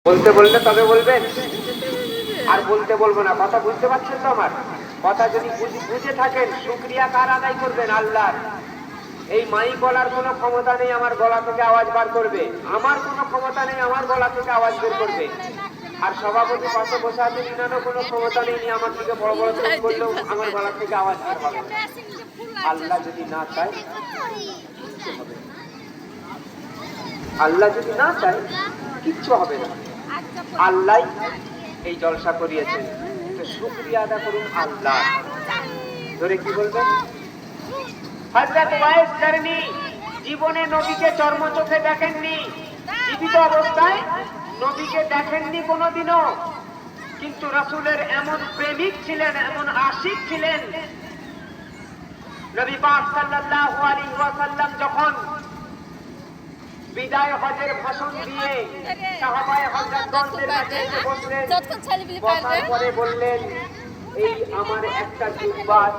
বলতে বললে তবে বলবেন, আর বলতে বলবো না। কথা বুঝতে পারছেন তো আমার কথা? যদি বুঝে থাকেন, শুকরিয়া কার আদায় করবেন? আল্লাহর। এই মাইক বলার কোনো ক্ষমতা নেই আমার গলা থেকে আওয়াজ বার করবে, আমার কোনো ক্ষমতা নেই আমার গলা থেকে আওয়াজ বের করবে। আর সভাপতি পাশে বসে আছেন, ইনারও কোনো ক্ষমতা নেই আমার থেকে বড় বড় চোখ করলেও আমার গলা থেকে আওয়াজ বের হবে। আল্লাহ যদি না চায় কিচ্ছু হবে না। আল্লাহ যদি না চায় কিচ্ছু হবে না। আল্লাহ এই জলসা করিয়েছেন, তো শুকরিয়া আদা করুন আল্লাহ। ধরে কি বলবেন? হযরত ওয়াইস কারনী জীবনে নবীকে চর্ম চোখে দেখেননি, জীবিত অবস্থায় নবীকে দেখেননি কোনোদিনও, কিন্তু রাসূলের এমন প্রেমিক ছিলেন, এমন আশিক ছিলেন। নবী পাক সাল্লাল্লাহু আলাইহি ওয়াসাল্লাম যখন বিদায় হজের ভাষণ দিয়ে সাহাবায়ে হযরতগণদের কাছে এসে বসলেন, বসার পরে বললেন, এই আমার একটা জুব্বা আছে।